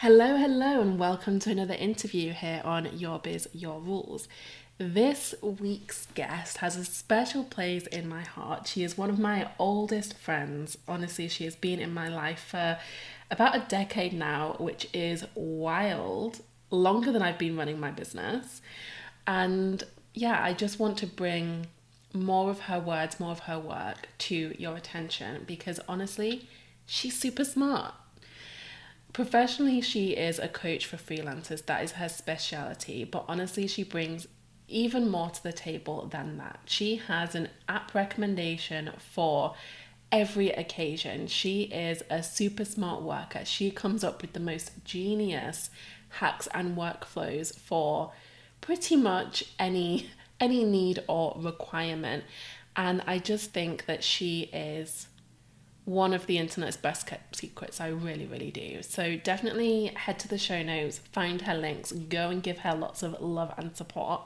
Hello, hello, and welcome to another interview here on Your Biz, Your Rules. This week's guest has a special place in my heart. She is one of my oldest friends. Honestly, she has been in my life for about a decade now, which is wild, longer than I've been running my business. And yeah, I just want to bring more of her words, more of her work to your attention because honestly, she's super smart. Professionally, she is a coach for freelancers. That is her specialty. But honestly, she brings even more to the table than that. She has an app recommendation for every occasion. She is a super smart worker. She comes up with the most genius hacks and workflows for pretty much any need or requirement. And I just think that she is one of the internet's best kept secrets. I really, really do. So definitely head to the show notes, find her links, go and give her lots of love and support.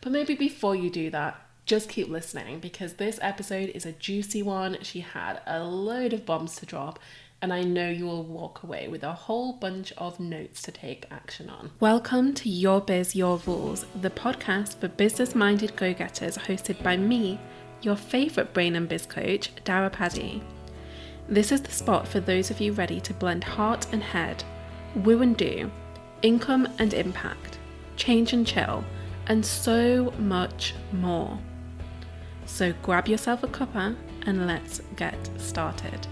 But maybe before you do that, just keep listening because this episode is a juicy one. She had a load of bombs to drop, and I know you will walk away with a whole bunch of notes to take action on. Welcome to Your Biz, Your Rules, the podcast for business-minded go-getters hosted by me, your favourite brain and biz coach, Daire Paddy. This is the spot for those of you ready to blend heart and head, woo and do, income and impact, change and chill, and so much more. So grab yourself a cuppa and let's get started.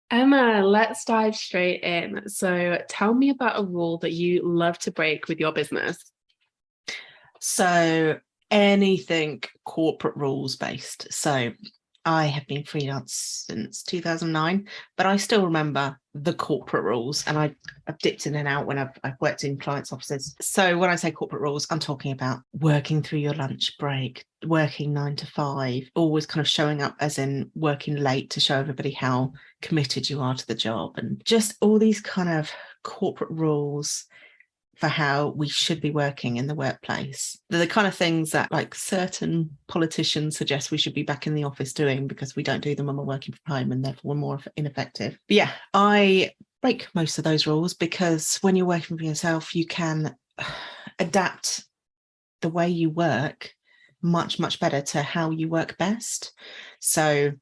Emma, let's dive straight in. So tell me about a rule that you love to break with your business. So anything corporate rules based. So I have been freelance since 2009, but I still remember the corporate rules, and I've dipped in and out when I've worked in clients' offices. So when I say corporate rules, I'm talking about working through your lunch break, working 9 to 5, always kind of showing up as in working late to show everybody how committed you are to the job, and just all these kind of corporate rules for how we should be working in the workplace. They're the kind of things that like certain politicians suggest we should be back in the office doing because we don't do them when we're working from home and therefore we're more ineffective. But yeah, I break most of those rules because when you're working for yourself, you can adapt the way you work much, much better to how you work best. So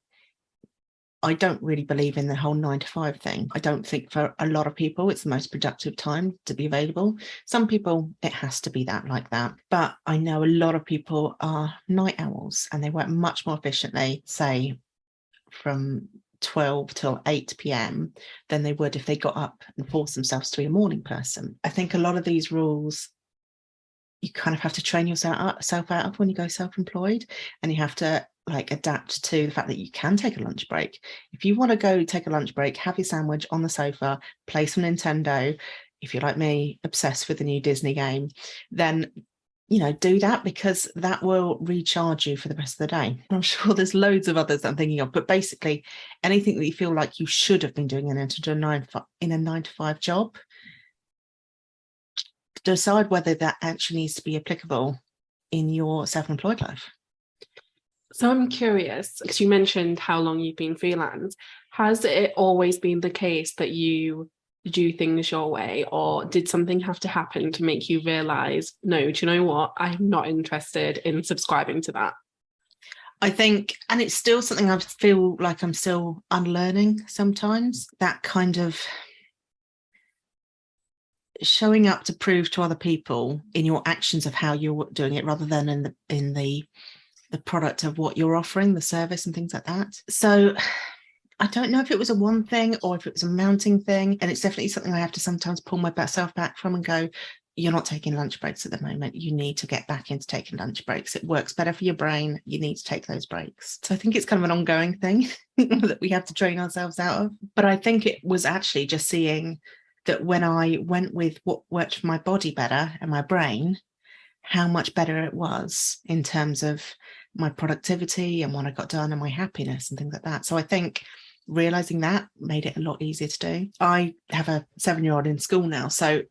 I don't really believe in the whole 9 to 5 thing. I don't think for a lot of people it's the most productive time to be available. Some people, it has to be that like that. But I know a lot of people are night owls and they work much more efficiently, say from 12 till 8 p.m. than they would if they got up and forced themselves to be a morning person. I think a lot of these rules you kind of have to train yourself out of when you go self-employed, and you have to like adapt to the fact that you can take a lunch break. If you want to go take a lunch break, have your sandwich on the sofa, play some Nintendo. If you're like me, obsessed with the new Disney game, then do that because that will recharge you for the rest of the day. I'm sure there's loads of others I'm thinking of, but basically anything that you feel like you should have been doing in a 9 to 5 job, decide whether that actually needs to be applicable in your self-employed life. So I'm curious, because you mentioned how long you've been freelance. Has it always been the case that you do things your way, or did something have to happen to make you realize, no, do you know what? I'm not interested in subscribing to that? I think, and it's still something I feel like I'm still unlearning sometimes, that kind of showing up to prove to other people in your actions of how you're doing it rather than in the product of what you're offering, the service and things like that. So I don't know if it was a one thing or if it was a mounting thing. And it's definitely something I have to sometimes pull myself back from and go, you're not taking lunch breaks at the moment. You need to get back into taking lunch breaks. It works better for your brain. You need to take those breaks. So I think it's kind of an ongoing thing that we have to train ourselves out of. But I think it was actually just seeing that when I went with what worked for my body better and my brain, how much better it was in terms of my productivity and what I got done and my happiness and things like that. So I think realizing that made it a lot easier to do. I have a 7-year-old in school now, so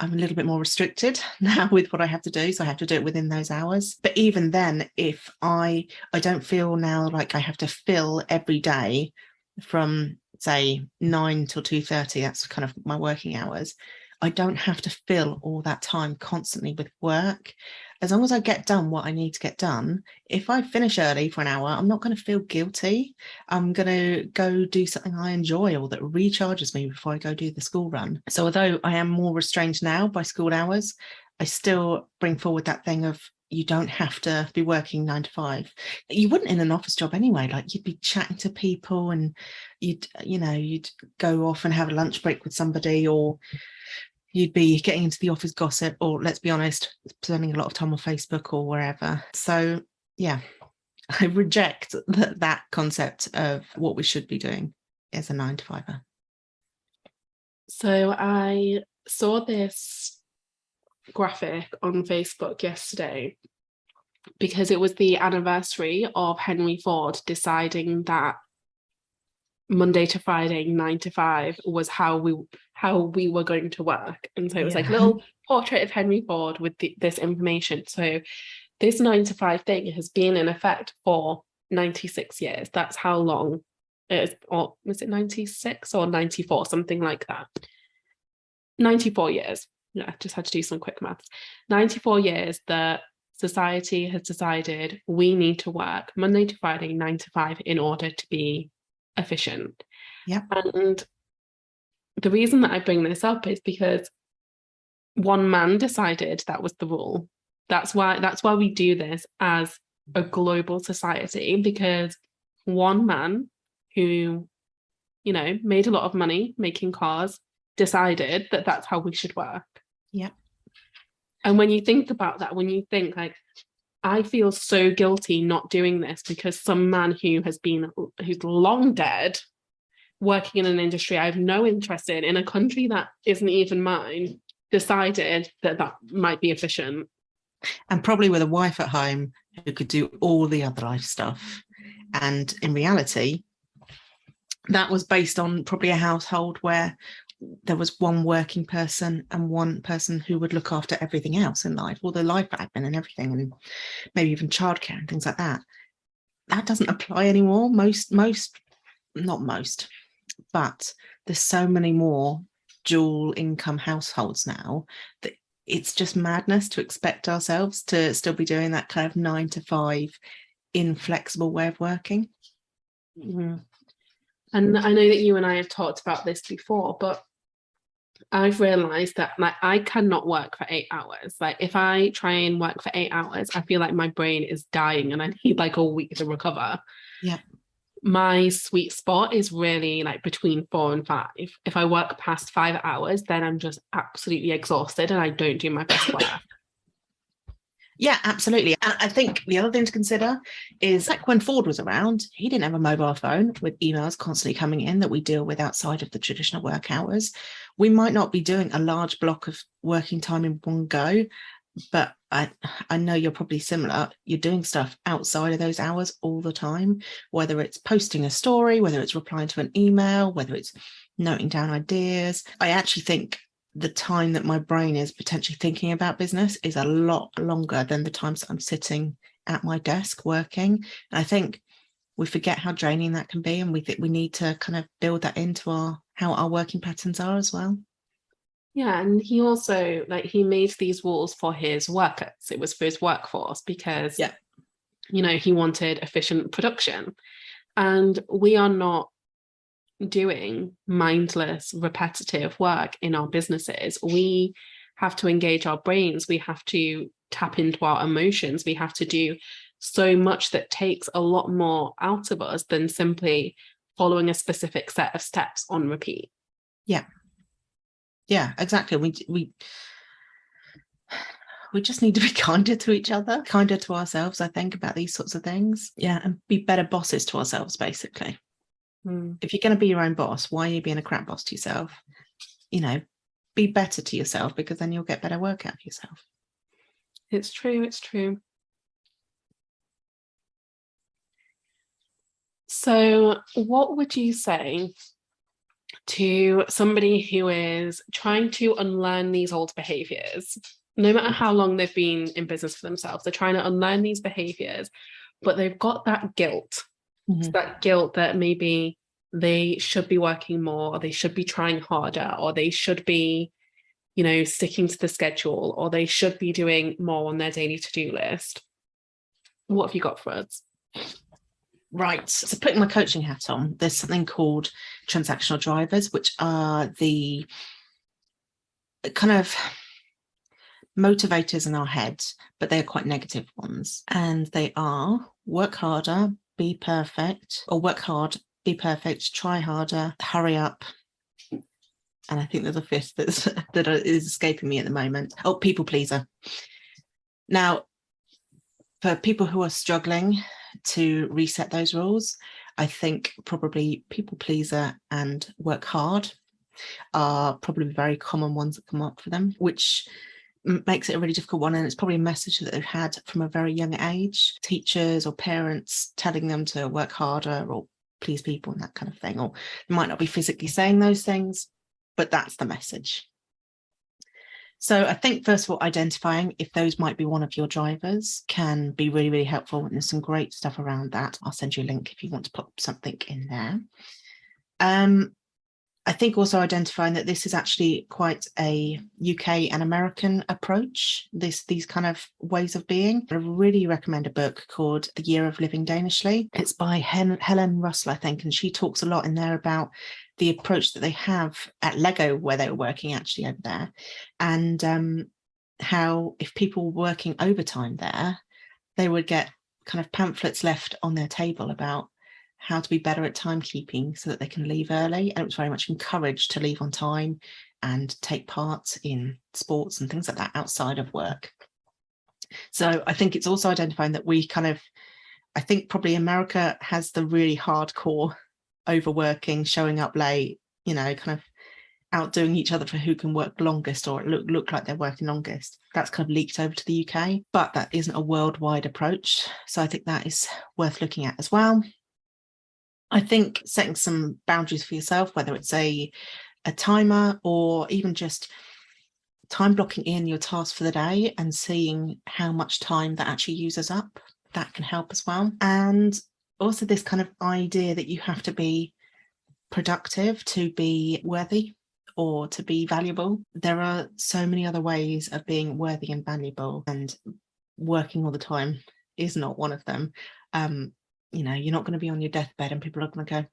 I'm a little bit more restricted now with what I have to do. So I have to do it within those hours. But even then, if I don't feel now like I have to fill every day from say 9 till 2:30, that's kind of my working hours. I don't have to fill all that time constantly with work. As long as I get done what I need to get done, if I finish early for an hour, I'm not going to feel guilty. I'm going to go do something I enjoy or that recharges me before I go do the school run. So although I am more restrained now by school hours, I still bring forward that thing of you don't have to be working 9 to 5. You wouldn't in an office job anyway. Like you'd be chatting to people and you'd go off and have a lunch break with somebody, or you'd be getting into the office gossip, or let's be honest, spending a lot of time on Facebook or wherever. So yeah, I reject that concept of what we should be doing as a 9 to 5. So I saw this graphic on Facebook yesterday because it was the anniversary of Henry Ford deciding that Monday to Friday, 9 to 5 was how we were going to work. And so it was like a little portrait of Henry Ford with this information. So this 9 to 5 thing has been in effect for 96 years. That's how long it is. Or was it 96 or 94? Something like that. 94 years. Yeah, I just had to do some quick maths. 94 years that society has decided we need to work Monday to Friday, 9 to 5 in order to be efficient. Yeah. And the reason that I bring this up is because one man decided that was the rule. That's why we do this as a global society, because one man who, made a lot of money making cars decided that that's how we should work. Yeah. And when you think about that, when you think like, I feel so guilty not doing this because some man who's long dead, working in an industry I have no interest in a country that isn't even mine, decided that might be efficient. And probably with a wife at home who could do all the other life stuff. And in reality, that was based on probably a household where there was one working person and one person who would look after everything else in life, all the life admin and everything, and maybe even childcare and things like that. That doesn't apply anymore. Not most, but there's so many more dual income households now that it's just madness to expect ourselves to still be doing that kind of 9 to 5 inflexible way of working. Mm-hmm. And I know that you and I have talked about this before, but I've realized that like I cannot work for 8 hours. Like if I try and work for 8 hours, I feel like my brain is dying and I need like a week to recover. Yeah. My sweet spot is really like between 4 and 5. If I work past 5 hours, then I'm just absolutely exhausted and I don't do my best work. Yeah, absolutely. And I think the other thing to consider is like when Ford was around, he didn't have a mobile phone with emails constantly coming in that we deal with outside of the traditional work hours. We might not be doing a large block of working time in one go, but I know you're probably similar. You're doing stuff outside of those hours all the time, whether it's posting a story, whether it's replying to an email, whether it's noting down ideas. I actually think the time that my brain is potentially thinking about business is a lot longer than the times that I'm sitting at my desk working. And I think we forget how draining that can be, and we think we need to kind of build that into how our working patterns are as well. Yeah, and he also he made these rules for his workers. It was for his workforce because he wanted efficient production. And we are not doing mindless, repetitive work in our businesses. We have to engage our brains. We have to tap into our emotions. We have to do so much that takes a lot more out of us than simply following a specific set of steps on repeat. Yeah, exactly. We just need to be kinder to each other, kinder to ourselves, I think, about these sorts of things. Yeah, and be better bosses to ourselves, basically. If you're going to be your own boss, why are you being a crap boss to yourself? Be better to yourself, because then you'll get better work out of yourself. It's true. So what would you say to somebody who is trying to unlearn these old behaviors. No matter how long they've been in business for themselves, they're trying to unlearn these behaviors, but they've got that guilt. It's that guilt that maybe they should be working more, or they should be trying harder, or they should be, sticking to the schedule, or they should be doing more on their daily to-do list. What have you got for us? Right. So putting my coaching hat on, there's something called transactional drivers, which are the kind of motivators in our heads, but they're quite negative ones. And they are work harder, be perfect, or work hard, be perfect, try harder, hurry up. And I think there's a fifth that is escaping me at the moment. Oh, people pleaser. Now, for people who are struggling to reset those rules, I think probably people pleaser and work hard are probably very common ones that come up for them, which makes it a really difficult one. And it's probably a message that they've had from a very young age, teachers or parents telling them to work harder or please people and that kind of thing. Or they might not be physically saying those things, but that's the message. So I think, first of all, identifying if those might be one of your drivers can be really, really helpful. And there's some great stuff around that. I'll send you a link if you want to put something in there. I think also identifying that this is actually quite a UK and American approach, these kind of ways of being. I really recommend a book called The Year of Living Danishly. It's by Helen Russell, I think, and she talks a lot in there about the approach that they have at Lego, where they were working actually over there, and how if people were working overtime there, they would get kind of pamphlets left on their table about how to be better at timekeeping so that they can leave early. And it was very much encouraged to leave on time and take part in sports and things like that outside of work. So I think it's also identifying that I think probably America has the really hardcore overworking, showing up late, kind of outdoing each other for who can work longest or look like they're working longest. That's kind of leaked over to the UK, but that isn't a worldwide approach. So I think that is worth looking at as well. I think setting some boundaries for yourself, whether it's a timer or even just time blocking in your task for the day and seeing how much time that actually uses up, that can help as well. And also this kind of idea that you have to be productive to be worthy or to be valuable. There are so many other ways of being worthy and valuable, and working all the time is not one of them. You're not going to be on your deathbed and people are going to go,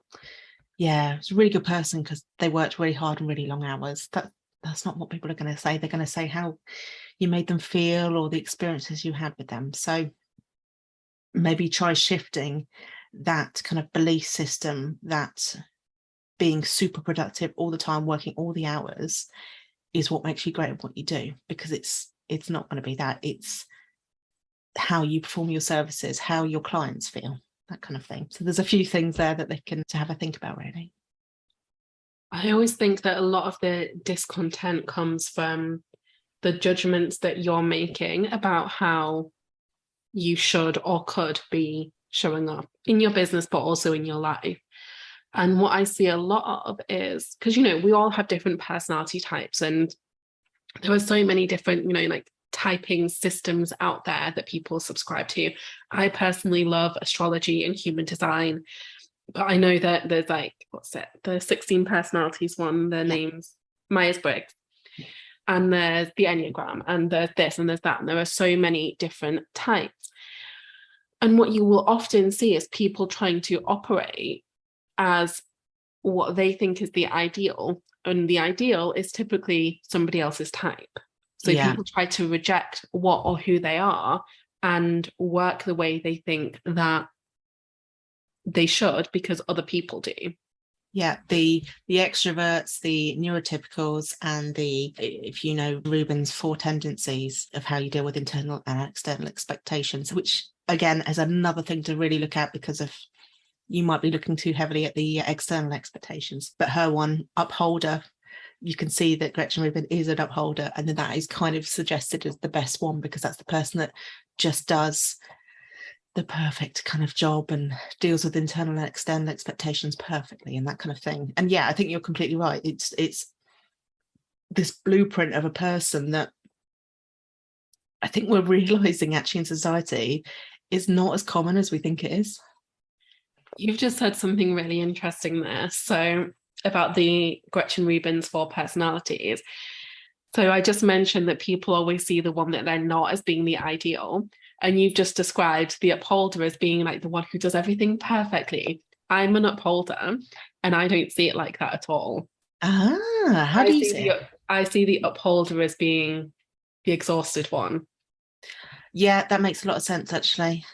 yeah, it's a really good person because they worked really hard and really long hours. That's not what people are going to say. They're going to say how you made them feel or the experiences you had with them. So maybe try shifting that kind of belief system that being super productive all the time, working all the hours is what makes you great at what you do, because it's not going to be that. It's how you perform your services, how your clients feel, that kind of thing. So there's a few things there that they can to have a think about, really. I always think that a lot of the discontent comes from the judgments that you're making about how you should or could be showing up in your business, but also in your life. And what I see a lot of is, because, we all have different personality types, and there are so many different, like typing systems out there that people subscribe to. I personally love astrology and human design, but I know that there's the 16 personalities one, the name's Myers-Briggs, and there's the Enneagram, and there's this and there's that, and there are so many different types. And what you will often see is people trying to operate as what they think is the ideal, and the ideal is typically somebody else's type. So people try to reject what or who they are and work the way they think that they should because other people do. Yeah, the extroverts, the neurotypicals, and if you know Rubin's 4 tendencies of how you deal with internal and external expectations, which again is another thing to really look at, because of you might be looking too heavily at the external expectations. But her one, upholder, you can see that Gretchen Rubin is an upholder, and then that is kind of suggested as the best one, because that's the person that just does the perfect kind of job and deals with internal and external expectations perfectly and that kind of thing. And yeah, I think you're completely right. It's this blueprint of a person that I think we're realizing actually in society is not as common as we think it is. You've just said something really interesting there. So about the Gretchen Rubin's 4 personalities. So I just mentioned that people always see the one that they're not as being the ideal. And you've just described the upholder as being like the one who does everything perfectly. I'm an upholder and I don't see it like that at all. How do you see it? I see the upholder as being the exhausted one. Yeah, that makes a lot of sense actually.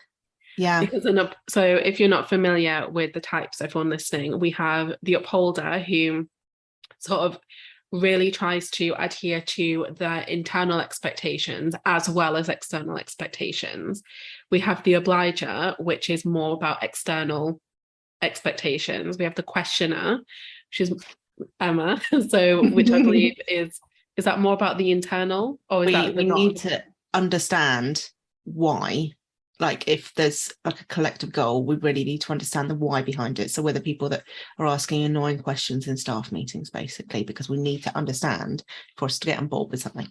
Yeah. Because so if you're not familiar with the types, everyone listening, we have the upholder who sort of really tries to adhere to the internal expectations as well as external expectations. We have the obliger, which is more about external expectations. We have the questioner, which is Emma, so which I believe is that more about the internal, or is that We the need not? to understand why. Like if there's like a collective goal, we really need to understand the why behind it. So we're the people that are asking annoying questions in staff meetings, basically, because we need to understand for us to get on board with something.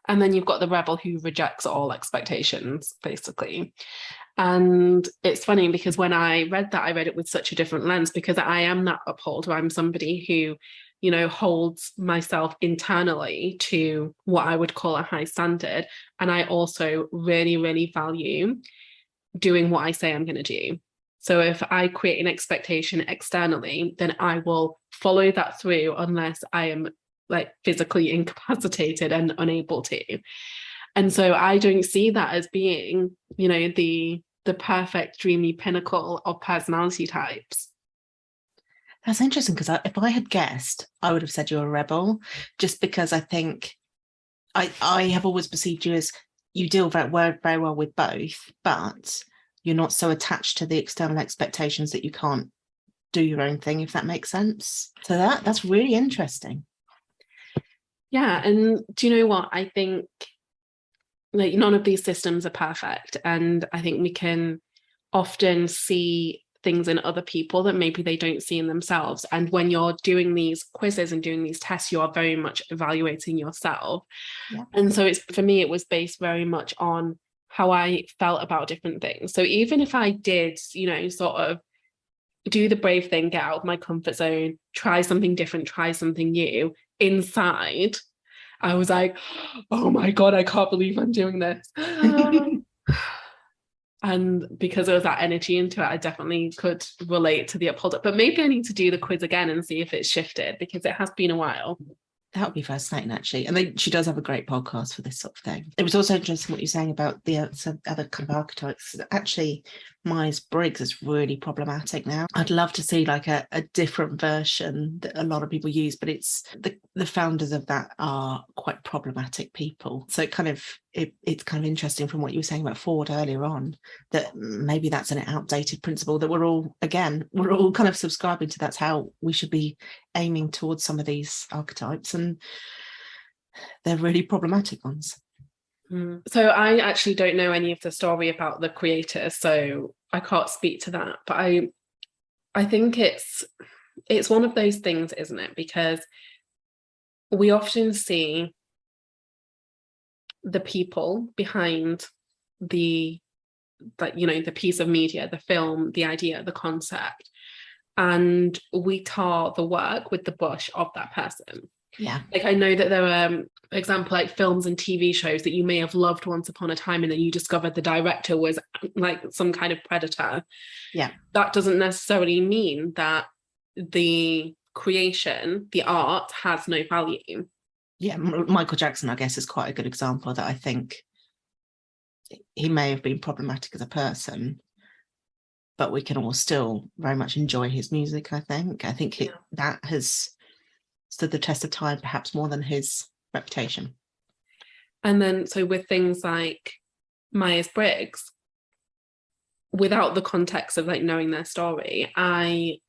And then you've got the rebel who rejects all expectations, basically. And it's funny because when I read that, I read it with such a different lens because I am that upholder. I'm somebody who, you know, holds myself internally to what I would call a high standard. And I also really, really value doing what I say I'm going to do. So if I create an expectation externally, then I will follow that through unless I am like physically incapacitated and unable to. And so I don't see that as being, you know, the perfect dreamy pinnacle of personality types. That's interesting because if I had guessed, I would have said you're a rebel, just because I think I have always perceived you as you deal very well with both, but you're not so attached to the external expectations that you can't do your own thing, if that makes sense. So that's really interesting. Yeah. And do you know what? I think like none of these systems are perfect. And I think we can often see things in other people that maybe they don't see in themselves. And when you're doing these quizzes and doing these tests, you are very much evaluating yourself. Yeah. And so it's for me, it was based very much on how I felt about different things. So even if I did, you know, sort of do the brave thing, get out of my comfort zone, try something different, try something new, inside, I was like, oh my God, I can't believe I'm doing this. And because there was that energy into it, I definitely could relate to the upholder. But maybe I need to do the quiz again and see if it's shifted because it has been a while. That would be fascinating, actually. And then she does have a great podcast for this sort of thing. It was also interesting what you're saying about the other kind of archetypes. Actually, Myers-Briggs is really problematic now. I'd love to see like a different version that a lot of people use, but it's the founders of that are quite problematic people. So it's kind of interesting from what you were saying about Ford earlier on, that maybe that's an outdated principle that we're all kind of subscribing to. That's how we should be aiming towards some of these archetypes, and they're really problematic ones. So I actually don't know any of the story about the creator, so I can't speak to that. But I think it's one of those things, isn't it? Because we often see the people behind the piece of media, the film, the idea, the concept, and we tar the work with the brush of that person. Yeah. Like I know that there are, for example, like films and TV shows that you may have loved once upon a time and then you discovered the director was like some kind of predator. Yeah. That doesn't necessarily mean that the creation, the art, has no value. Yeah, Michael Jackson, I guess, is quite a good example that I think he may have been problematic as a person, but we can all still very much enjoy his music, I think. That has stood the test of time, perhaps more than his reputation. And then, so with things like Myers-Briggs, without the context of like knowing their story, I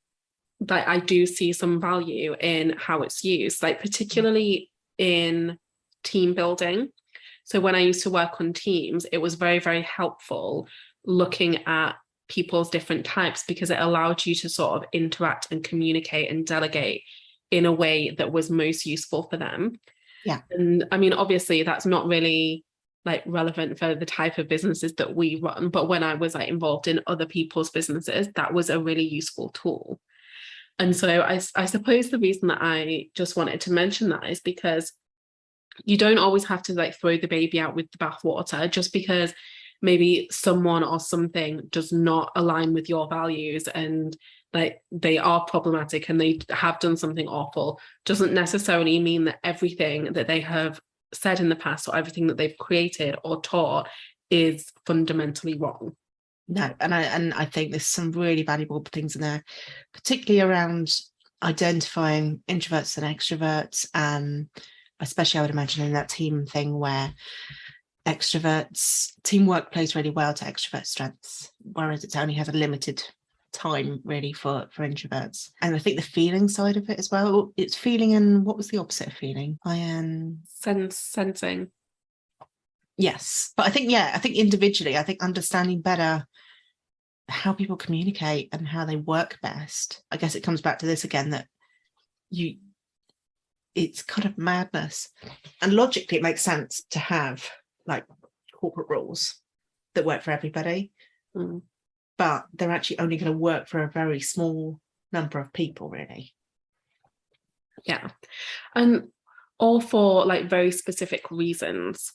do see some value in how it's used, like particularly in team building. So when I used to work on teams, it was very, very helpful looking at people's different types, because it allowed you to sort of interact and communicate and delegate in a way that was most useful for them. Yeah. And I mean, obviously that's not really like relevant for the type of businesses that we run, but when I was like involved in other people's businesses, that was a really useful tool. And so I suppose the reason that I just wanted to mention that is because you don't always have to like throw the baby out with the bathwater just because maybe someone or something does not align with your values and like they are problematic and they have done something awful, doesn't necessarily mean that everything that they have said in the past or everything that they've created or taught is fundamentally wrong. No, and I think there's some really valuable things in there, particularly around identifying introverts and extroverts, especially I would imagine in that team thing where extroverts teamwork plays really well to extrovert strengths, whereas it only has a limited time really for introverts. And I think the feeling side of it as well, it's feeling, and what was the opposite of feeling? Sensing. Yes, but I think individually, I think understanding better how people communicate and how they work best. I guess it comes back to this again, that it's kind of madness, and logically it makes sense to have like corporate rules that work for everybody, but they're actually only going to work for a very small number of people, really. Yeah, and all for like very specific reasons,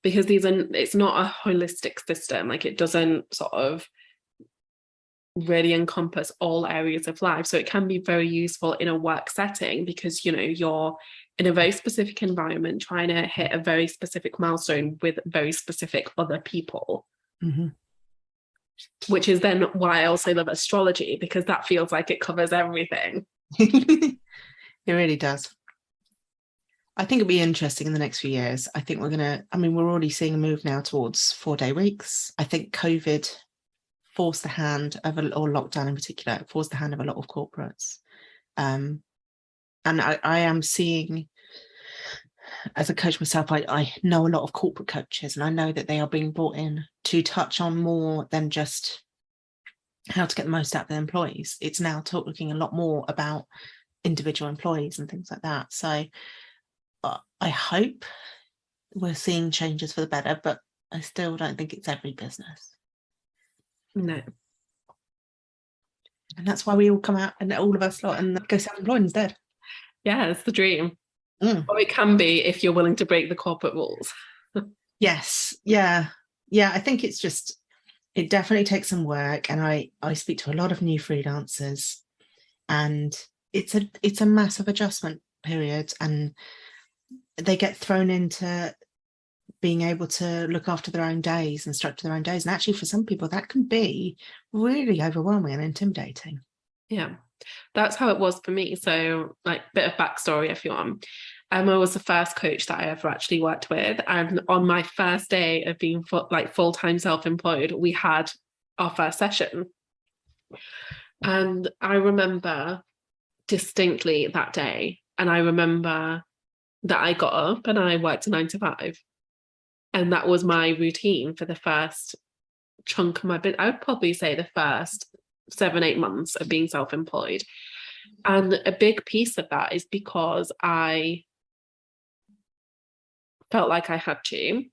because it's not a holistic system. Like it doesn't sort of really encompass all areas of life. So it can be very useful in a work setting because, you know, you're in a very specific environment trying to hit a very specific milestone with very specific other people. Mm-hmm. Which is then why I also love astrology, because that feels like it covers everything. It really does. I think it'll be interesting in the next few years. I think we're already seeing a move now towards 4-day weeks. I think COVID forced the hand of, or lockdown in particular, forced the hand of a lot of corporates. And I am seeing, as a coach myself, I know a lot of corporate coaches, and I know that they are being brought in to touch on more than just how to get the most out of their employees. It's now talking a lot more about individual employees and things like that. So I hope we're seeing changes for the better, but I still don't think it's every business. No. And that's why we all come out, and all of us lot, and go self-employed instead. Yeah, it's the dream. Or it can be if you're willing to break the corporate rules. Yes. Yeah. I think it definitely takes some work, and I speak to a lot of new freelancers, and it's a massive adjustment period, and they get thrown into being able to look after their own days and structure their own days. And actually for some people that can be really overwhelming and intimidating. Yeah, that's how it was for me. So like bit of backstory if you want. Emma was the first coach that I ever actually worked with, and on my first day of being full-time self-employed, we had our first session, and I remember distinctly that day, and I remember that I got up and I worked a 9 to 5, and that was my routine for the first chunk of my bit. I would probably say the first 7-8 months of being self-employed. And a big piece of that is because I felt like I had to,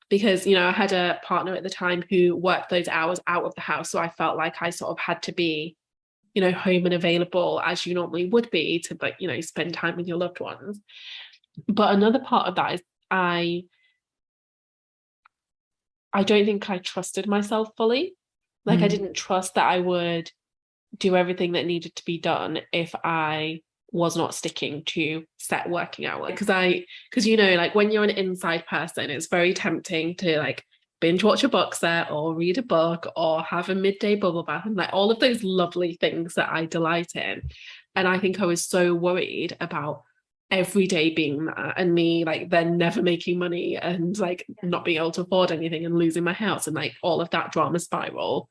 because, you know, I had a partner at the time who worked those hours out of the house. So I felt like I sort of had to be, you know, home and available as you normally would be to, like, you know, spend time with your loved ones. But another part of that is I don't think I trusted myself fully. Like I didn't trust that I would do everything that needed to be done if I was not sticking to set working hours. Because you know, like when you're an inside person, it's very tempting to like binge watch a box set or read a book or have a midday bubble bath and like all of those lovely things that I delight in. And I think I was so worried about every day being that, and me like then never making money and like not being able to afford anything and losing my house and like all of that drama spiral.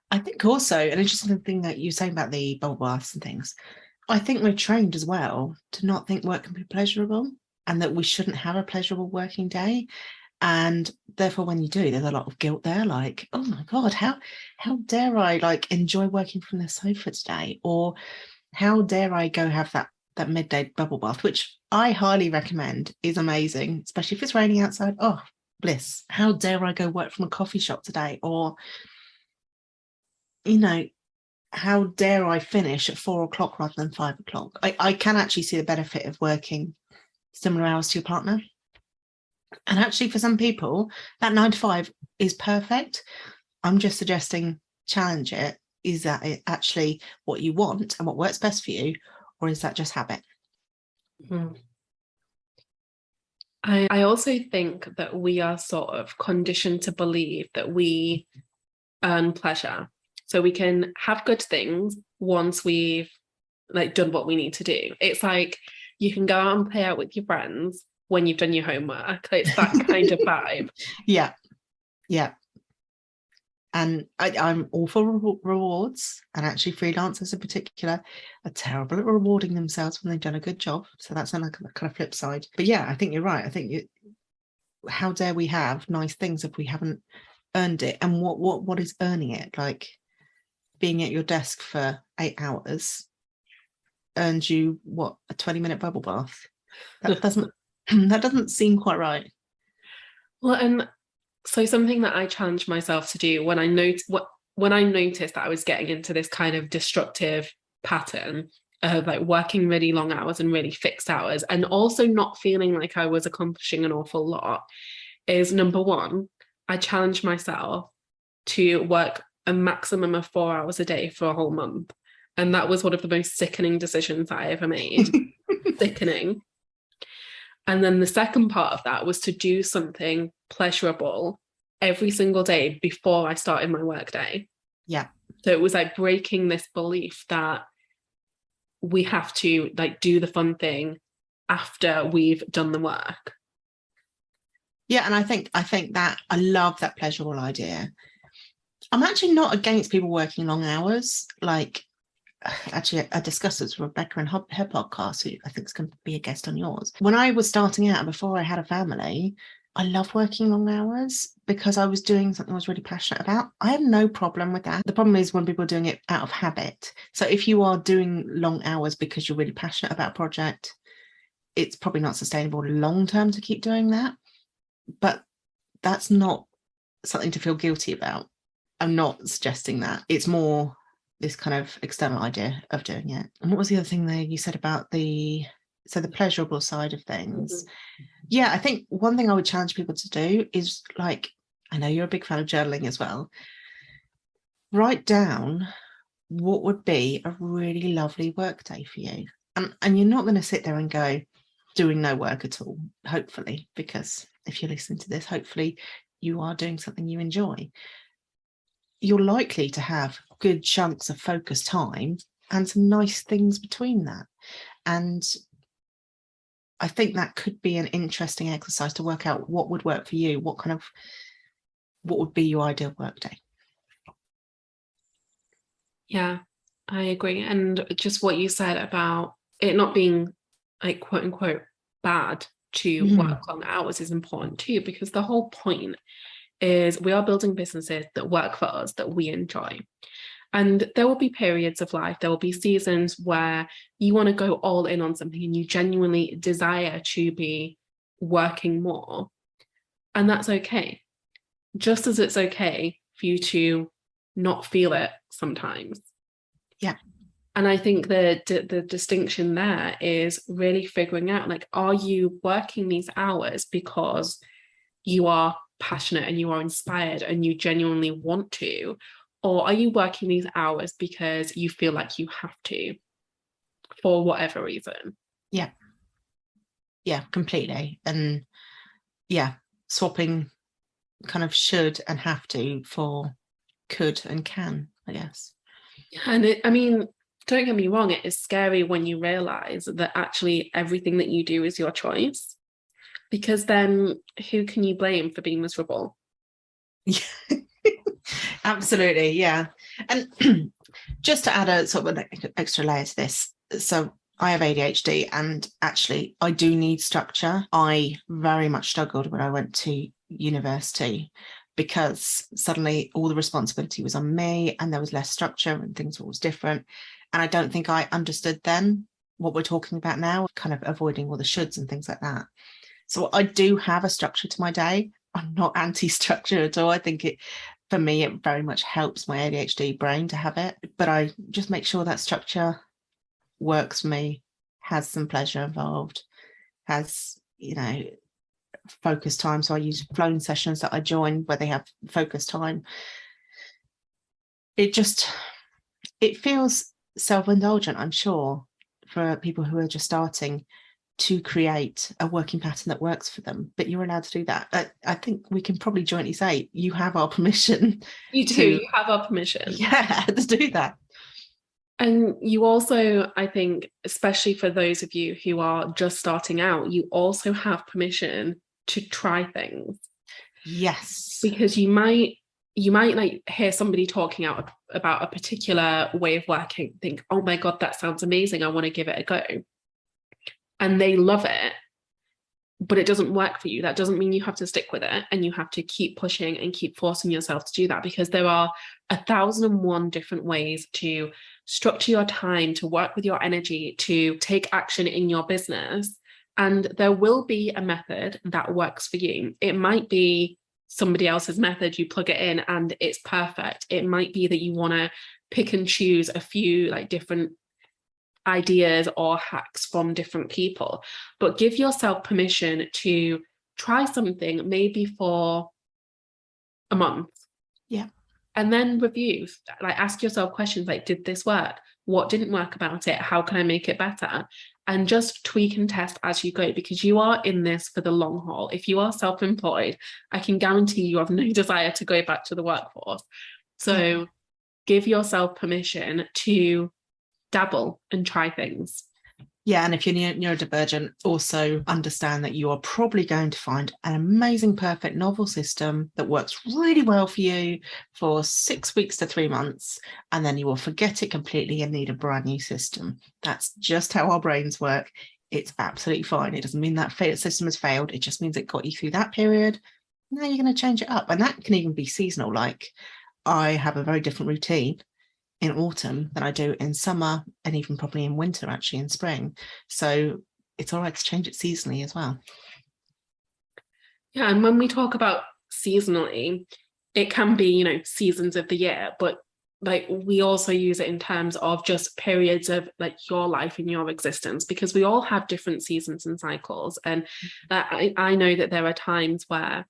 I think also an interesting thing that you're saying about the bubble baths and things, I think we're trained as well to not think work can be pleasurable and that we shouldn't have a pleasurable working day. And therefore, when you do, there's a lot of guilt there, like, oh my God, how dare I like enjoy working from the sofa today? Or how dare I go have that midday bubble bath, which I highly recommend, is amazing, especially if it's raining outside. Oh, bliss. How dare I go work from a coffee shop today? Or, you know, how dare I finish at 4 o'clock rather than 5 o'clock? I can actually see the benefit of working similar hours to your partner. And actually, for some people, that 9 to 5 is perfect. I'm just suggesting challenge it. Is that it actually what you want and what works best for you? Or is that just habit? I also think that we are sort of conditioned to believe that we earn pleasure. So we can have good things once we've like done what we need to do. It's like you can go out and play out with your friends when you've done your homework. It's that kind of vibe. Yeah. And I'm all for rewards, and actually freelancers in particular are terrible at rewarding themselves when they've done a good job. So that's on a kind of flip side. But yeah, I think you're right. I think how dare we have nice things if we haven't earned it? And what is earning it? Like being at your desk for 8 hours earns you what, a 20-minute bubble bath? That doesn't seem quite right. Well, and so something that I challenged myself to do when I noticed that I was getting into this kind of destructive pattern of like working really long hours and really fixed hours, and also not feeling like I was accomplishing an awful lot, is number one, I challenged myself to work a maximum of 4 hours a day for a whole month. And that was one of the most sickening decisions I ever made. Sickening. And then the second part of that was to do something pleasurable every single day before I started my workday. Yeah. So it was like breaking this belief that we have to like do the fun thing after we've done the work. Yeah, and I think that I love that pleasurable idea. I'm actually not against people working long hours. Like, actually, I discussed this with Rebecca in her podcast, who I think is going to be a guest on yours. When I was starting out, before I had a family, I love working long hours because I was doing something I was really passionate about. I have no problem with that. The problem is when people are doing it out of habit. So if you are doing long hours because you're really passionate about a project, it's probably not sustainable long term to keep doing that. But that's not something to feel guilty about. I'm not suggesting that. It's more this kind of external idea of doing it. And what was the other thing there you said about the pleasurable side of things? Mm-hmm. Yeah, I think one thing I would challenge people to do is, like, I know you're a big fan of journaling as well. Write down what would be a really lovely work day for you. And you're not going to sit there and go doing no work at all, hopefully, because if you're listening to this, hopefully you are doing something you enjoy. You're likely to have good chunks of focus time and some nice things between that. And I think that could be an interesting exercise to work out what would work for you. What would be your ideal work day? Yeah, I agree. And just what you said about it not being like quote unquote bad to work long hours is important too, because the whole point is we are building businesses that work for us, that we enjoy. And there will be periods of life, there will be seasons where you want to go all in on something and you genuinely desire to be working more. And that's okay. Just as it's okay for you to not feel it sometimes. Yeah. And I think the distinction there is really figuring out, like, are you working these hours because you are passionate and you are inspired and you genuinely want to, or are you working these hours because you feel like you have to for whatever reason? Yeah, completely. And yeah, swapping kind of should and have to for could and can, I guess. And I mean, don't get me wrong, it is scary when you realize that actually everything that you do is your choice, because then who can you blame for being miserable? Yeah. Absolutely, yeah. And just to add a sort of an extra layer to this, so I have ADHD, and actually I do need structure. I very much struggled when I went to university because suddenly all the responsibility was on me and there was less structure and things were always different. And I don't think I understood then what we're talking about now, kind of avoiding all the shoulds and things like that. So I do have a structure to my day. I'm not anti-structure at all. I think it, for me, it very much helps my ADHD brain to have it. But I just make sure that structure works for me, has some pleasure involved, has, focus time. So I use phone sessions that I join where they have focus time. It feels self-indulgent, I'm sure, for people who are just starting to create a working pattern that works for them, but you're allowed to do that. I think we can probably jointly say you have our permission. You do, you have our permission. Yeah, to do that. And you also, I think, especially for those of you who are just starting out, you also have permission to try things. Yes. Because you might like hear somebody talking out about a particular way of working, think, oh my God, that sounds amazing, I want to give it a go. And they love it, but it doesn't work for you. That doesn't mean you have to stick with it, and you have to keep pushing and keep forcing yourself to do that, because there are 1,001 different ways to structure your time, to work with your energy, to take action in your business. And there will be a method that works for you. It might be somebody else's method, you plug it in and it's perfect. It might be that you want to pick and choose a few like different ideas or hacks from different people, but give yourself permission to try something maybe for a month. Yeah. And then review, like ask yourself questions like, did this work? What didn't work about it? How can I make it better? And just tweak and test as you go, because you are in this for the long haul. If you are self-employed, I can guarantee you have no desire to go back to the workforce. So give yourself permission to dabble and try things. Yeah, and if you're neurodivergent, also understand that you are probably going to find an amazing, perfect novel system that works really well for you for 6 weeks to 3 months, and then you will forget it completely and need a brand new system. That's just how our brains work. It's absolutely fine. It doesn't mean that system has failed. It just means it got you through that period. Now you're going to change it up, and that can even be seasonal. Like I have a very different routine in autumn than I do in summer, and even probably in winter, actually in spring. So it's all right to change it seasonally as well. Yeah, and when we talk about seasonally, it can be, seasons of the year, but like we also use it in terms of just periods of like your life and your existence, because we all have different seasons and cycles. And I know that there are times where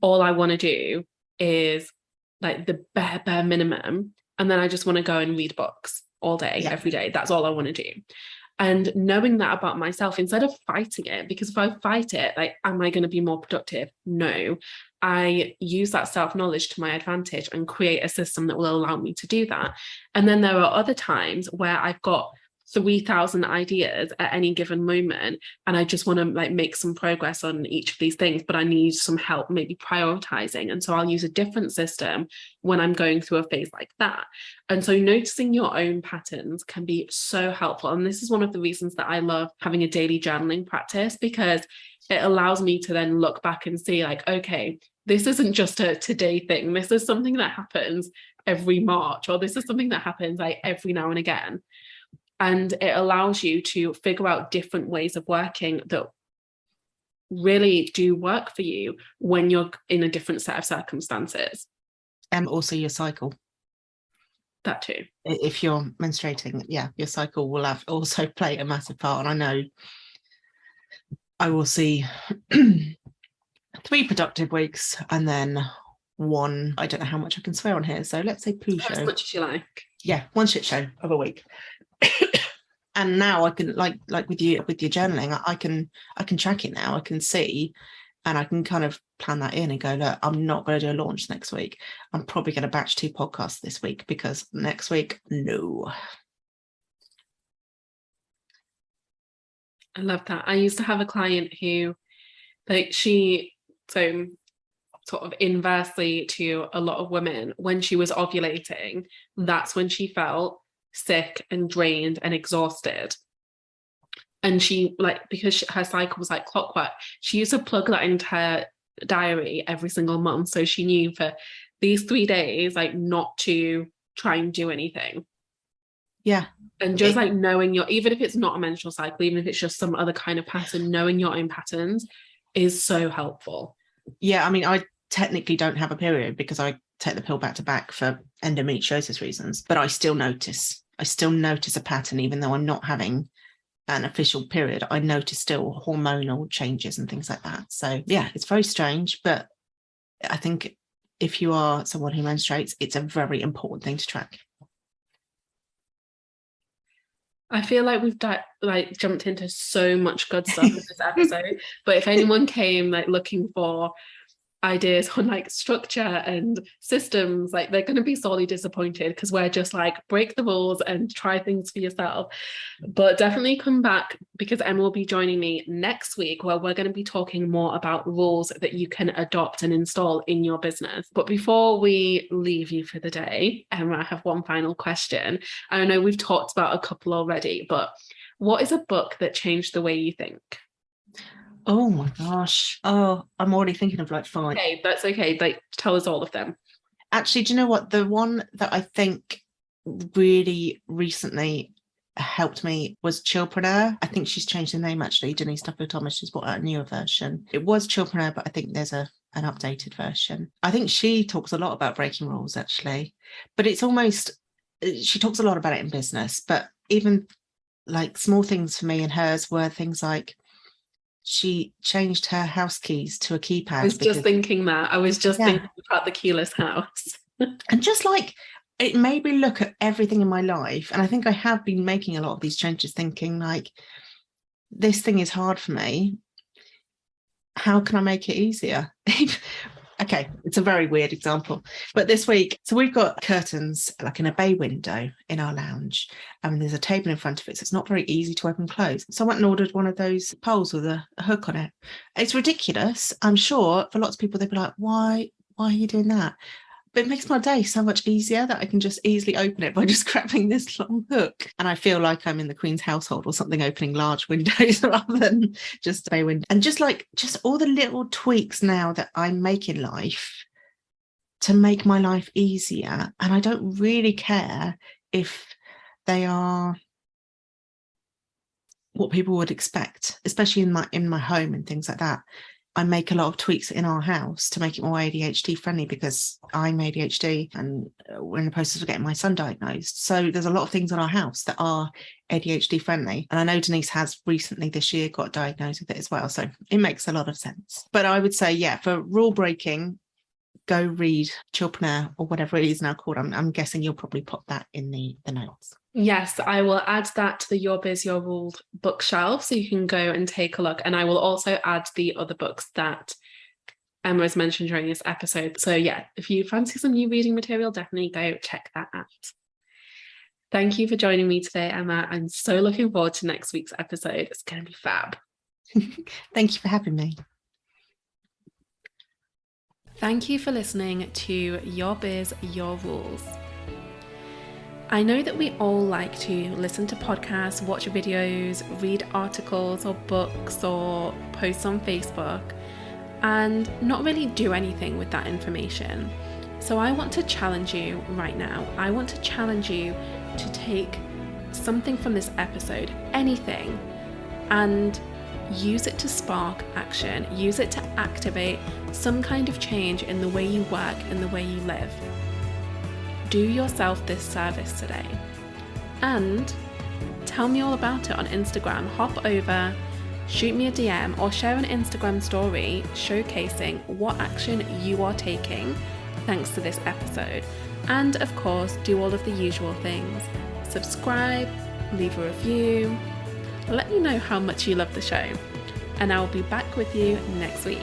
all I want to do is like the bare minimum, and then I just want to go and read books all day, every day. That's all I want to do. And knowing that about myself, instead of fighting it, because if I fight it, like, am I going to be more productive? No. I use that self-knowledge to my advantage and create a system that will allow me to do that. And then there are other times where I've got 3,000 ideas at any given moment, and I just want to like make some progress on each of these things, but I need some help maybe prioritizing, and so I'll use a different system when I'm going through a phase like that. And so noticing your own patterns can be so helpful, and this is one of the reasons that I love having a daily journaling practice, because it allows me to then look back and see like, okay, this isn't just a today thing, this is something that happens every March, or this is something that happens like every now and again. And it allows you to figure out different ways of working that really do work for you when you're in a different set of circumstances. And also your cycle. That too. If you're menstruating, your cycle will have also play a massive part. And I know I will see 3 productive weeks and then one, I don't know how much I can swear on here, so let's say poo show. As much as you like. Yeah, one shit show of a week. And now I can like with your journaling, I can track it now. I can see, and I can kind of plan that in and go, look, I'm not going to do a launch next week. I'm probably going to batch 2 podcasts this week, because next week, no. I love that. I used to have a client who, like, so sort of inversely to a lot of women, when she was ovulating, that's when she felt sick and drained and exhausted. And she, like, because her cycle was like clockwork, she used to plug that into her diary every single month. So she knew for these 3 days, like, not to try and do anything. Yeah. And just like knowing even if it's not a menstrual cycle, even if it's just some other kind of pattern, knowing your own patterns is so helpful. Yeah, I mean, I technically don't have a period because I take the pill back to back for endometriosis reasons, but I still notice a pattern, even though I'm not having an official period. I notice still hormonal changes and things like that. So yeah, it's very strange, but I think if you are someone who menstruates, it's a very important thing to track. I feel like we've jumped into so much good stuff in this episode. But if anyone came like looking for ideas on like structure and systems, like, they're going to be sorely disappointed, because we're just like, break the rules and try things for yourself. But definitely come back, because Emma will be joining me next week, where we're going to be talking more about rules that you can adopt and install in your business. But before we leave you for the day, Emma, I have one final question. I know we've talked about a couple already, but what is a book that changed the way you think? Oh my gosh. Oh, I'm already thinking of like 5. Okay, that's okay. Like, tell us all of them. Actually, do you know what? The one that I think really recently helped me was Chillpreneur. I think she's changed the name actually. Denise Duffield Thomas, she's brought out a newer version. It was Chillpreneur, but I think there's an updated version. I think she talks a lot about breaking rules actually, but it's almost, she talks a lot about it in business, but even like small things for me and hers were things like, she changed her house keys to a keypad. I was just thinking that. I was just thinking about the keyless house. And just like, it made me look at everything in my life. And I think I have been making a lot of these changes, thinking like, this thing is hard for me. How can I make it easier? Okay, it's a very weird example, but this week, so we've got curtains like in a bay window in our lounge, and there's a table in front of it, so it's not very easy to open and close. So I went and ordered one of those poles with a hook on it. It's ridiculous. I'm sure for lots of people, they'd be like, why are you doing that? But it makes my day so much easier that I can just easily open it by just grabbing this long hook. And I feel like I'm in the Queen's household or something, opening large windows rather than just a bay window. And just all the little tweaks now that I make in life to make my life easier. And I don't really care if they are what people would expect, especially in my home and things like that. I make a lot of tweaks in our house to make it more ADHD friendly, because I'm ADHD and we're in the process of getting my son diagnosed. So there's a lot of things in our house that are ADHD friendly. And I know Denise has recently this year got diagnosed with it as well. So it makes a lot of sense. But I would say, yeah, for rule breaking, go read Chillpreneur or whatever it is now called. I'm guessing you'll probably put that in the notes. Yes, I will add that to the Your Biz, Your Rules bookshelf, so you can go and take a look. And I will also add the other books that Emma has mentioned during this episode. So yeah, if you fancy some new reading material, definitely go check that out. Thank you for joining me today, Emma. I'm so looking forward to next week's episode. It's going to be fab. Thank you for having me. Thank you for listening to Your Biz, Your Rules. I know that we all like to listen to podcasts, watch videos, read articles or books or posts on Facebook, and not really do anything with that information. So I want to challenge you right now. I want to challenge you to take something from this episode, anything, and use it to spark action. Use it to activate some kind of change in the way you work and the way you live. Do yourself this service today and tell me all about it on Instagram. Hop over, shoot me a DM, or share an Instagram story showcasing what action you are taking thanks to this episode. And of course, do all of the usual things. Subscribe, leave a review, let me know how much you love the show, and I will be back with you next week.